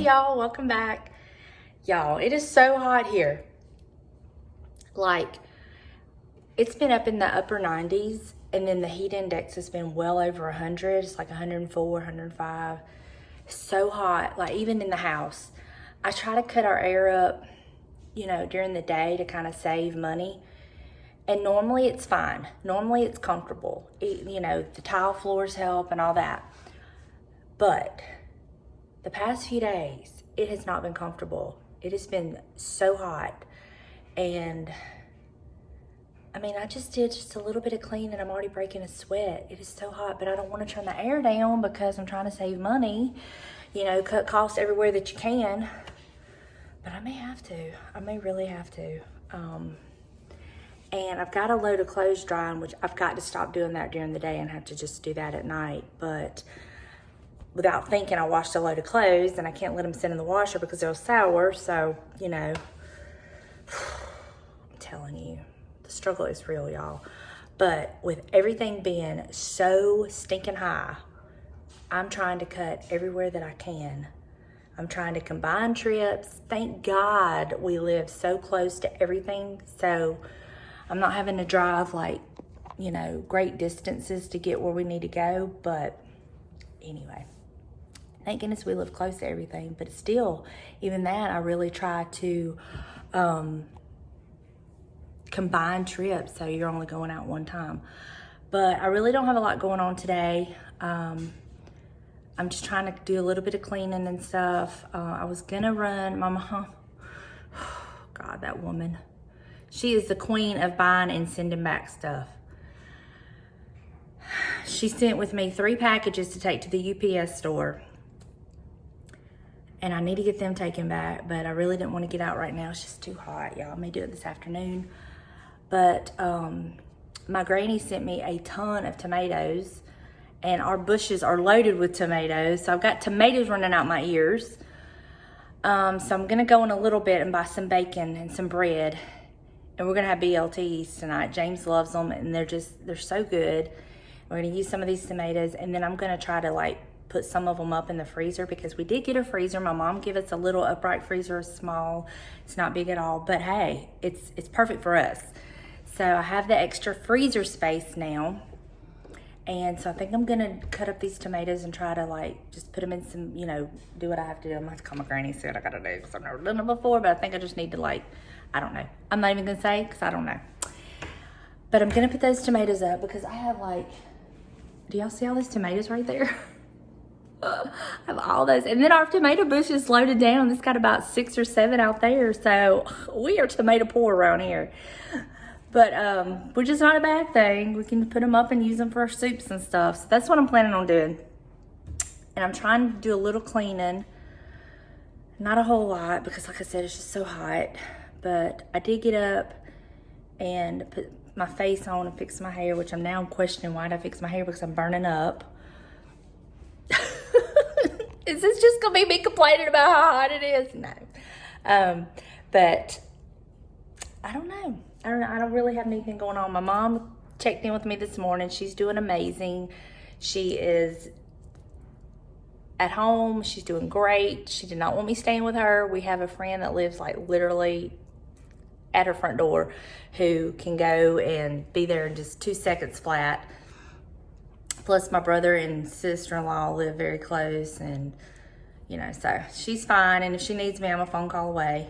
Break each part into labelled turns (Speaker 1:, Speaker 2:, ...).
Speaker 1: y'all, welcome back. Y'all, it is so hot here. Like, it's been up in the upper 90s, and then the heat index has been well over 100. It's like 104, 105. So hot, like even in the house. I try to cut our air up, during the day to kind of save money. And normally it's fine. Normally it's comfortable. The tile floors help and all that. But the past few days, it has not been comfortable. It has been so hot. And I just did just a little bit of cleaning. I'm already breaking a sweat. It is so hot, but I don't want to turn the air down because I'm trying to save money. Cut costs everywhere that you can. But I may have to. I may really have to. And I've got a load of clothes drying, which I've got to stop doing that during the day and have to just do that at night. But without thinking, I washed a load of clothes and I can't let them sit in the washer because they'll sour. So, I'm telling you, the struggle is real, y'all. But with everything being so stinking high, I'm trying to cut everywhere that I can. I'm trying to combine trips. Thank God we live so close to everything. So I'm not having to drive great distances to get where we need to go. But anyway, thank goodness we live close to everything. But still, even that, I really try to combine trips. So you're only going out one time. But I really don't have a lot going on today. I'm just trying to do a little bit of cleaning and stuff. I was gonna run my mom. God, that woman. She is the queen of buying and sending back stuff. She sent with me 3 packages to take to the UPS store. And I need to get them taken back, but I really didn't want to get out right now. It's just too hot, y'all. I may do it this afternoon. But my granny sent me a ton of tomatoes, and our bushes are loaded with tomatoes. So I've got tomatoes running out my ears. So I'm gonna go in a little bit and buy some bacon and some bread. And we're gonna have BLTs tonight. James loves them, and they're so good. We're gonna use some of these tomatoes, and then I'm gonna try to put some of them up in the freezer because we did get a freezer. My mom gave us a little upright freezer, small. It's not big at all, but hey, it's perfect for us. So I have the extra freezer space now. And so I think I'm gonna cut up these tomatoes and try to just put them in some, do what I have to do. I'm gonna have to call my granny, see what I gotta do, because I've never done it before, but I think I just need to I don't know. I'm not even gonna say, because I don't know. But I'm gonna put those tomatoes up because I have do y'all see all these tomatoes right there? I have all those. And then our tomato bush is loaded down. It's got about 6 or 7 out there. So we are tomato poor around here. But which is not a bad thing. We can put them up and use them for our soups and stuff. So that's what I'm planning on doing. And I'm trying to do a little cleaning. Not a whole lot because like I said, it's just so hot. But I did get up and put my face on and fix my hair, which I'm now questioning why did I fix my hair because I'm burning up. Is this just gonna be me complaining about how hot it is? No. But I don't know. I don't really have anything going on. My mom checked in with me this morning. She's doing amazing. She is at home. She's doing great. She did not want me staying with her. We have a friend that lives literally at her front door who can go and be there in just 2 seconds flat. Plus my brother and sister-in-law live very close, and so she's fine. And if she needs me, I'm a phone call away.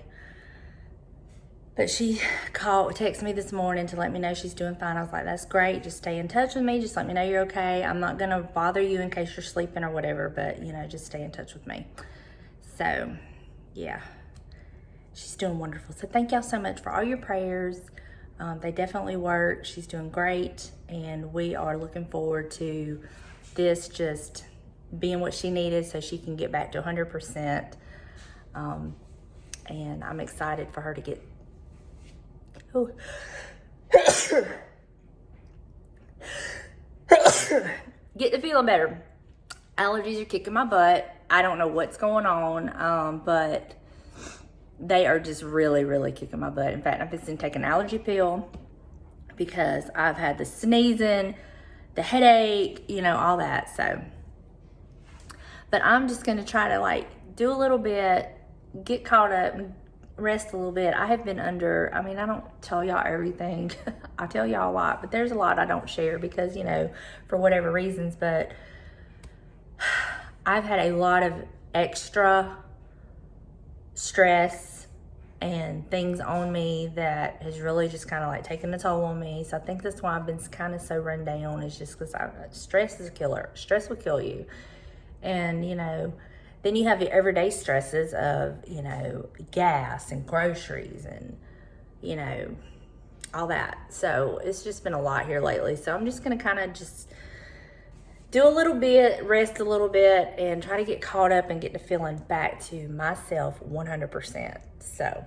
Speaker 1: But she texted me this morning to let me know she's doing fine. I was like, that's great. Just stay in touch with me. Just let me know you're okay. I'm not going to bother you in case you're sleeping or whatever, but, just stay in touch with me. So, yeah, she's doing wonderful. So thank y'all so much for all your prayers. They definitely work. She's doing great, and we are looking forward to this just being what she needed so she can get back to 100%. And I'm excited for her to get get to feeling better. Allergies are kicking my butt. I don't know what's going on, but they are just really, really kicking my butt. In fact, I'm fixing to take an allergy pill because I've had the sneezing, the headache, all that. So, but I'm just going to try to do a little bit, get caught up, rest a little bit. I have been under, I mean, I don't tell y'all everything. I tell y'all a lot, but there's a lot I don't share because, you know, for whatever reasons, but I've had a lot of extra stress and things on me that has really just kind of like taken a toll on me. So I think that's why I've been kind of so run down, is just because stress is a killer. Stress will kill you. And, you know, then you have your everyday stresses of, you know, gas and groceries and, you know, all that. So it's just been a lot here lately. So I'm just going to kind of just do a little bit, rest a little bit, and try to get caught up and get to feeling back to myself 100%. So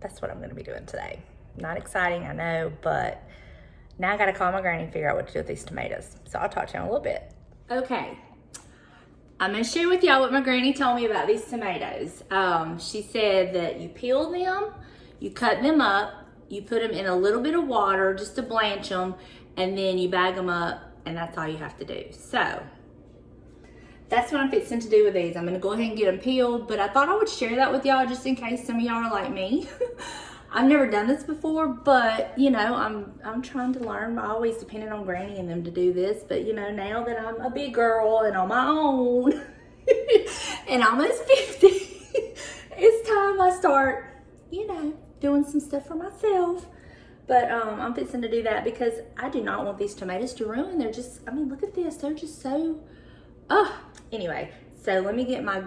Speaker 1: that's what I'm going to be doing today. Not exciting, I know, but now I got to call my granny and figure out what to do with these tomatoes. So I'll talk to you in a little bit. Okay. I'm going to share with y'all what my granny told me about these tomatoes. She said that you peel them, you cut them up, you put them in a little bit of water just to blanch them, and then you bag them up, and that's all you have to do. So that's what I'm fixing to do with these. I'm going to go ahead and get them peeled, but I thought I would share that with y'all just in case some of y'all are like me. I've never done this before, but you know, I'm trying to learn. I always depended on Granny and them to do this, but you know, now that I'm a big girl and on my own and almost 50, it's time I start, you know, doing some stuff for myself. But I'm fixing to do that because I do not want these tomatoes to ruin. They're just, I mean, look at this. They're just so, anyway. So let me get my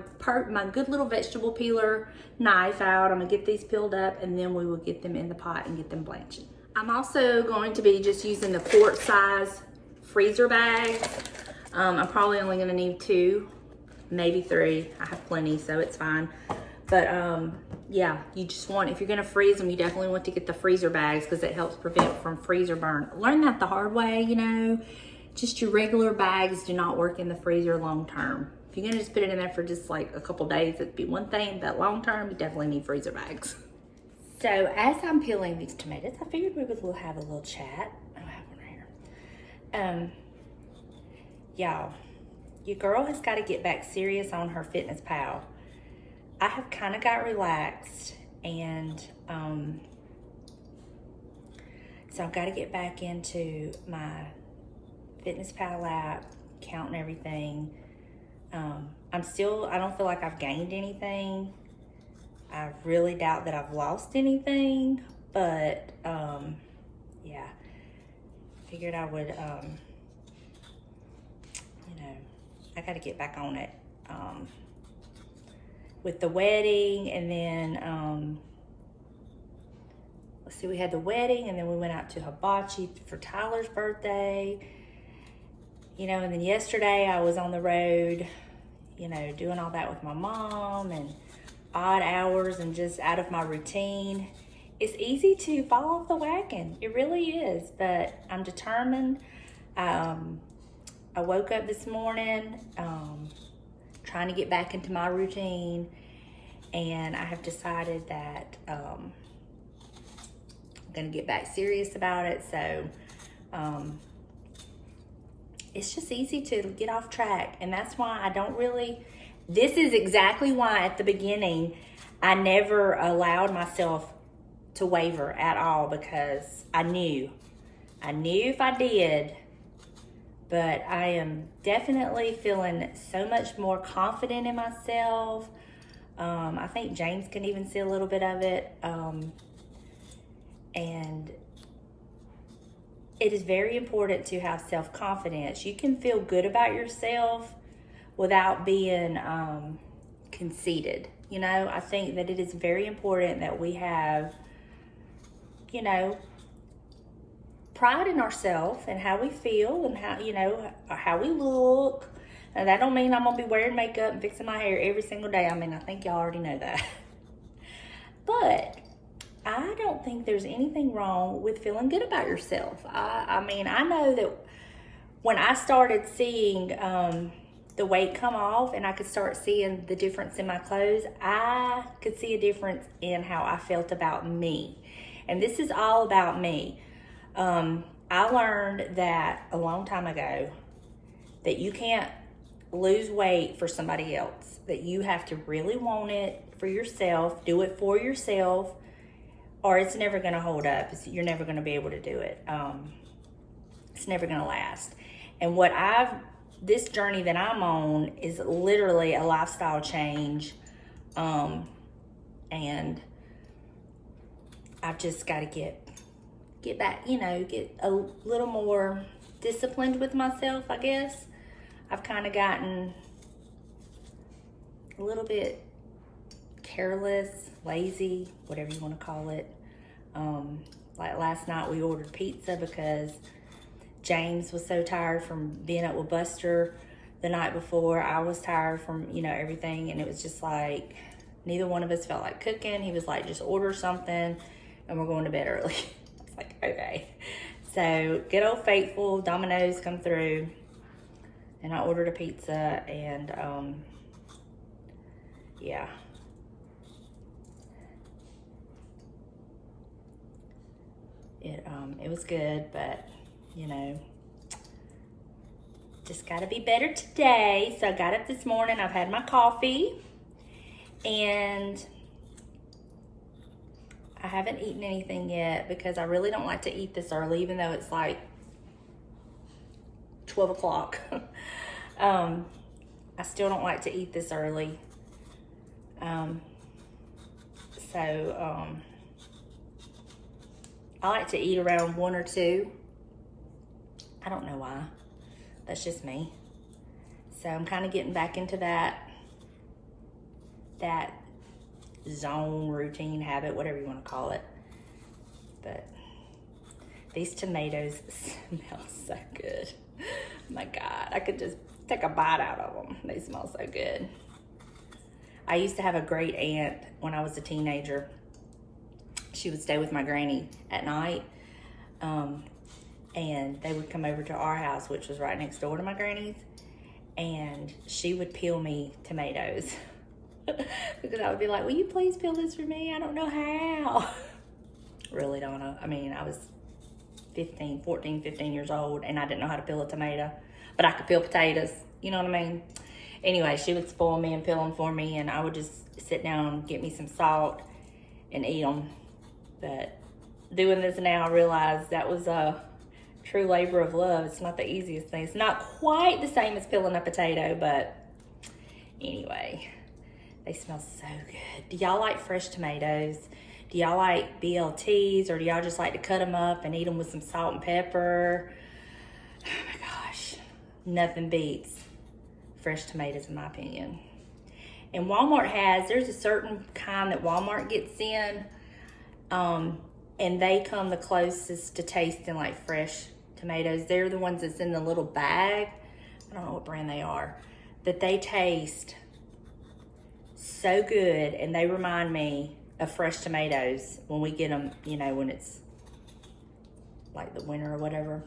Speaker 1: good little vegetable peeler knife out. I'm gonna get these peeled up and then we will get them in the pot and get them blanching. I'm also going to be just using the quart size freezer bags. I'm probably only gonna need 2, maybe 3. I have plenty, so it's fine. But yeah, you just want, if you're gonna freeze them, you definitely want to get the freezer bags because it helps prevent from freezer burn. Learn that the hard way, you know. Just your regular bags do not work in the freezer long term. If you're gonna just put it in there for just like a couple days, it'd be one thing, but long term, you definitely need freezer bags. So as I'm peeling these tomatoes, I figured we would have a little chat. Oh, I have one right here. Y'all, your girl has got to get back serious on her fitness pal. I have kind of got relaxed, and so I've got to get back into my fitness pal app, counting everything. I don't feel like I've gained anything. I really doubt that I've lost anything, but yeah, figured I would, you know, I got to get back on it. With the wedding, and then, let's see, we had the wedding, and then we went out to hibachi for Tyler's birthday, you know, and then yesterday I was on the road, you know, doing all that with my mom and odd hours and just out of my routine. It's easy to fall off the wagon. It really is, but I'm determined. I woke up this morning, trying to get back into my routine, and I have decided that I'm gonna get back serious about it. So it's just easy to get off track, and that's why I don't really, this is exactly why at the beginning I never allowed myself to waver at all, because I knew if I did. But I am definitely feeling so much more confident in myself. I think James can even see a little bit of it. And it is very important to have self-confidence. You can feel good about yourself without being conceited. You know, I think that it is very important that we have, you know, pride in ourselves and how we feel and how, you know, how we look. And that don't mean I'm gonna be wearing makeup and fixing my hair every single day. I mean, I think y'all already know that. But I don't think there's anything wrong with feeling good about yourself. I mean, I know that when I started seeing the weight come off and I could start seeing the difference in my clothes, I could see a difference in how I felt about me. And this is all about me. I learned that a long time ago that you can't lose weight for somebody else, that you have to really want it for yourself, do it for yourself, or it's never going to hold up. You're never going to be able to do it. It's never going to last. And this journey that I'm on is literally a lifestyle change. And I've just got to get back, get a little more disciplined with myself, I guess. I've kind of gotten a little bit careless, lazy, whatever you want to call it. Like last night we ordered pizza because James was so tired from being up with Buster the night before. I was tired from, everything. And it was just like, neither one of us felt like cooking. He was like, just order something and we're going to bed early. I was like, okay. So good old faithful Domino's come through and I ordered a pizza and yeah. It was good, but just gotta be better today. So I got up this morning, I've had my coffee, and I haven't eaten anything yet because I really don't like to eat this early, even though it's like 12 o'clock. I still don't like to eat this early. I like to eat around 1 or 2. I don't know why. That's just me. So I'm kind of getting back into that zone, routine, habit, whatever you want to call it. But these tomatoes smell so good. My God, I could just take a bite out of them. They smell so good. I used to have a great aunt when I was a teenager. She would stay with my granny at night. And they would come over to our house, which was right next door to my granny's. And she would peel me tomatoes. Because I would be like, will you please peel this for me? I don't know how. Really, Donna. I mean, I was 14, 15 years old, and I didn't know how to peel a tomato. But I could peel potatoes. You know what I mean? Anyway, she would spoil me and peel them for me, and I would just sit down and get me some salt and eat them. But doing this now, I realize that was a true labor of love. It's not the easiest thing. It's not quite the same as peeling a potato, but anyway, they smell so good. Do y'all like fresh tomatoes? Do y'all like BLTs, or do y'all just like to cut them up and eat them with some salt and pepper? Oh my gosh, nothing beats fresh tomatoes in my opinion. And Walmart there's a certain kind that Walmart gets in, and they come the closest to tasting like fresh tomatoes. They're the ones that's in the little bag. I don't know what brand they are, but they taste so good, and they remind me of fresh tomatoes when we get them, when it's like the winter or whatever.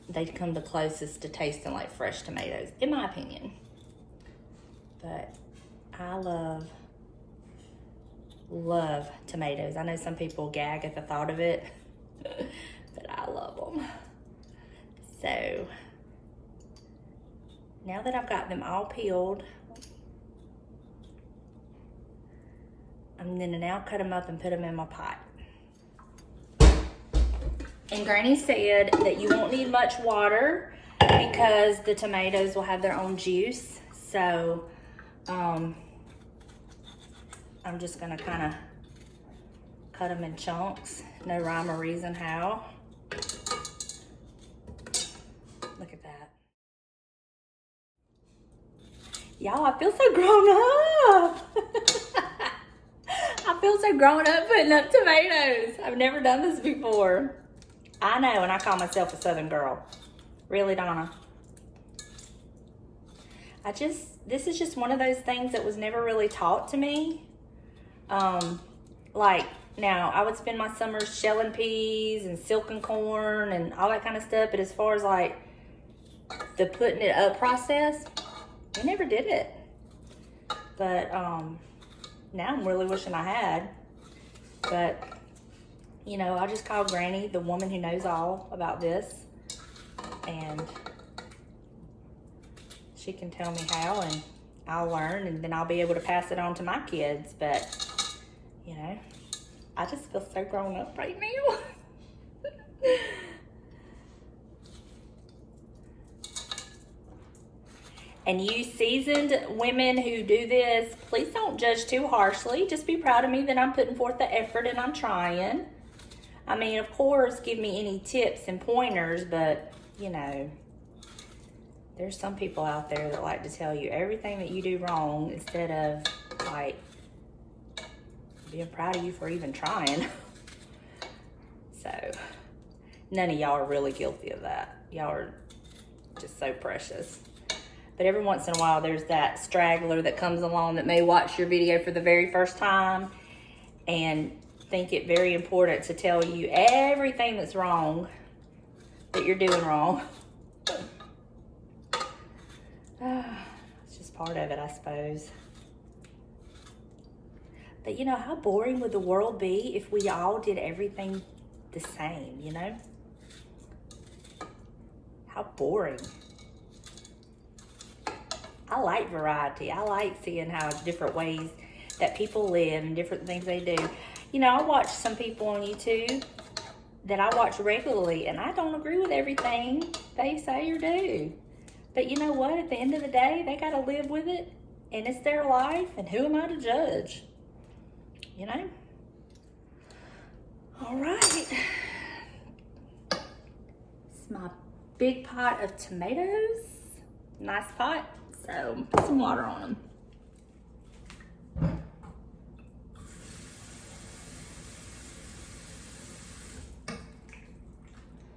Speaker 1: They come the closest to tasting like fresh tomatoes, in my opinion. But I love tomatoes. I know some people gag at the thought of it, but I love them. So now that I've got them all peeled, I'm gonna now cut them up and put them in my pot. And Granny said that you won't need much water because the tomatoes will have their own juice. So I'm just gonna kind of cut them in chunks. No rhyme or reason how. Look at that. Y'all, I feel so grown up. I feel so grown up putting up tomatoes. I've never done this before. I know, and I call myself a Southern girl. Really, Donna? This is just one of those things that was never really taught to me. Like, now, I would spend my summers shelling peas and silking corn and all that kind of stuff, but as far as like the putting it up process, I never did it. But now I'm really wishing I had. But I just call Granny the woman who knows all about this, and she can tell me how, and I'll learn, and then I'll be able to pass it on to my kids. But, you know, I just feel so grown up right now. And you seasoned women who do this, please don't judge too harshly. Just be proud of me that I'm putting forth the effort and I'm trying. I mean, of course, give me any tips and pointers, but, you know, there's some people out there that like to tell you everything that you do wrong instead of, like, being proud of you for even trying. So, none of y'all are really guilty of that. Y'all are just so precious. But every once in a while, there's that straggler that comes along that may watch your video for the very first time and think it very important to tell you everything that's wrong, that you're doing wrong. It's just part of it, I suppose. But you know, how boring would the world be if we all did everything the same, you know? How boring. I like variety. I like seeing how different ways that people live and different things they do. You know, I watch some people on YouTube that I watch regularly, and I don't agree with everything they say or do. But you know what? At the end of the day, they got to live with it, and it's their life, and who am I to judge? You know? All right. It's my big pot of tomatoes. Nice pot. So put some water on them.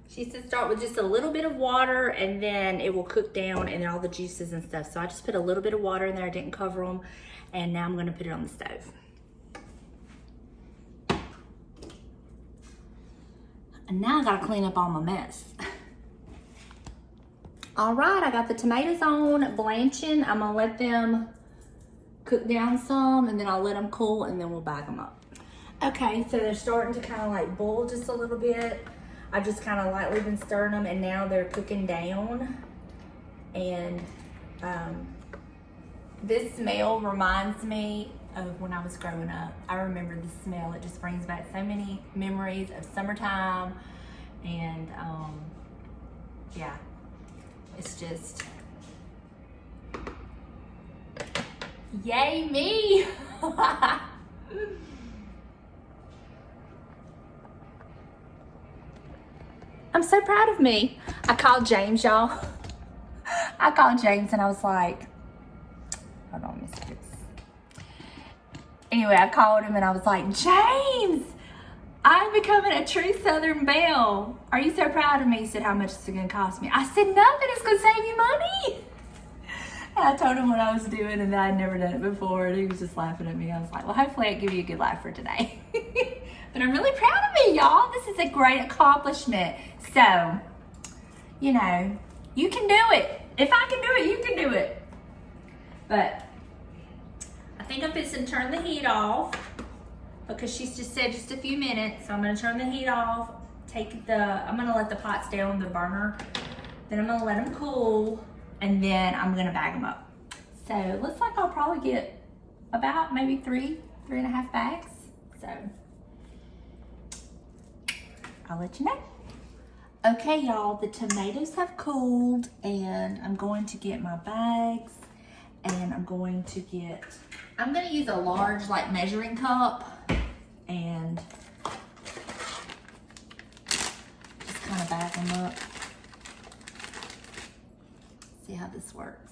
Speaker 1: She said start with just a little bit of water and then it will cook down and then all the juices and stuff. So I just put a little bit of water in there. I didn't cover them. And now I'm gonna put it on the stove. And now I gotta clean up all my mess. All right, I got the tomatoes on, blanching. I'm gonna let them cook down some and then I'll let them cool and then we'll bag them up. Okay, so they're starting to kind of like boil just a little bit. I just kind of lightly been stirring them and now they're cooking down. And this smell reminds me of when I was growing up. I remember the smell. It just brings back so many memories of summertime. And yeah, it's just, yay me. I'm so proud of me. I called James, y'all. I called James and I was like, hold on, Miss Fix. Anyway, I called him and I was like, James, I'm becoming a true Southern belle. Are you so proud of me? He said, how much is it gonna cost me? I said, nothing, it's gonna save you money. And I told him what I was doing and that I'd never done it before and he was just laughing at me. I was like, well, hopefully I give you a good laugh for today. But I'm really proud of me, y'all. This is a great accomplishment. So, you know, you can do it. If I can do it, you can do it. But I think I'm fixing to turn the heat off because she's just said just a few minutes. So I'm gonna turn the heat off, I'm gonna let the pots stay on the burner. Then I'm gonna let them cool and then I'm gonna bag them up. So it looks like I'll probably get about maybe three and a half bags. So I'll let you know. Okay, y'all, the tomatoes have cooled and I'm going to get my bags and I'm gonna use a large like measuring cup and just kind of bag them up. See how this works.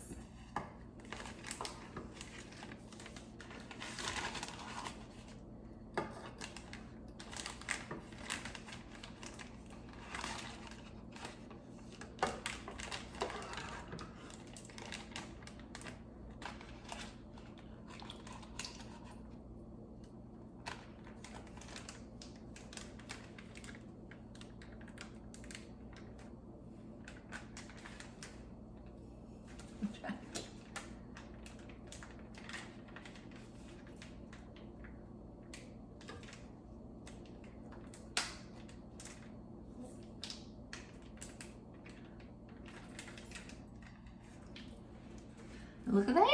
Speaker 1: Look at there.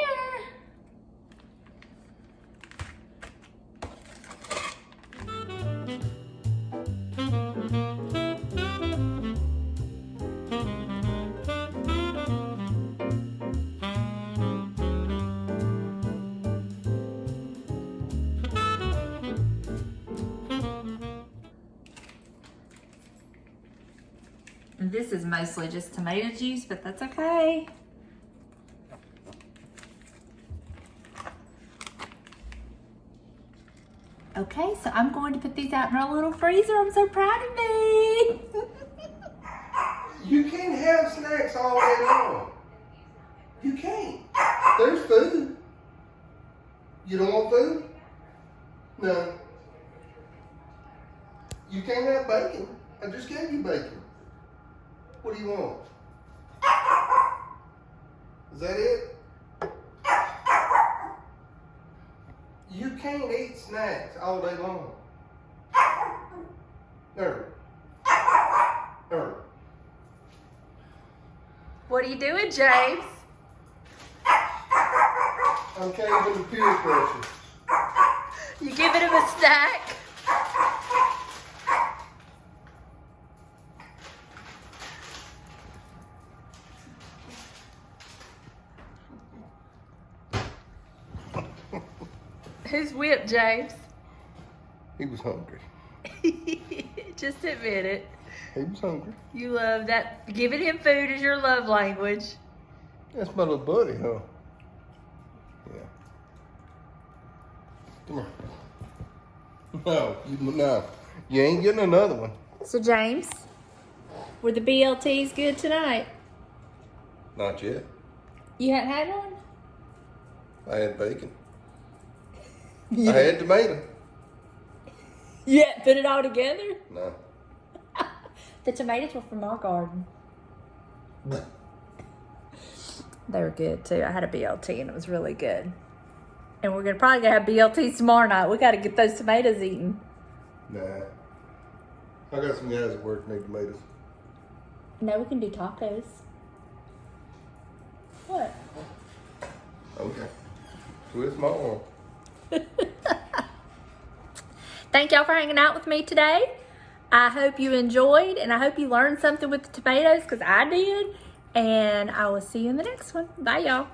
Speaker 1: And this is mostly just tomato juice, but that's okay. Okay, so I'm going to put these out in our little freezer. I'm so proud of me.
Speaker 2: You can't have snacks all day long. You can't. There's food. You don't want food? No. You can't have bacon. I just gave you bacon. What do you want? Is that it? You can't eat snacks all day long. There. There.
Speaker 1: What are you doing, James?
Speaker 2: I'm caving to peer pressure.
Speaker 1: You giving him a snack? Who's whipped, James?
Speaker 2: He was hungry.
Speaker 1: Just admit it.
Speaker 2: He was hungry.
Speaker 1: You love that. Giving him food is your love language.
Speaker 2: That's my little buddy, huh? Yeah. Come here. No, you ain't getting another one.
Speaker 1: So, James, were the BLTs good tonight?
Speaker 2: Not yet.
Speaker 1: You hadn't had one?
Speaker 2: I had bacon. I had tomato.
Speaker 1: Yeah, put it all together?
Speaker 2: No.
Speaker 1: The tomatoes were from our garden. They were good too. I had a BLT and it was really good. And we're probably gonna have BLT tomorrow night. We gotta get those tomatoes eaten.
Speaker 2: Nah. I got some guys at work need tomatoes.
Speaker 1: No, we can do tacos. What?
Speaker 2: Okay. Twist my arm.
Speaker 1: Thank y'all for hanging out with me today. I hope you enjoyed and I hope you learned something with the tomatoes because I did. And I will see you in the next one. Bye, y'all.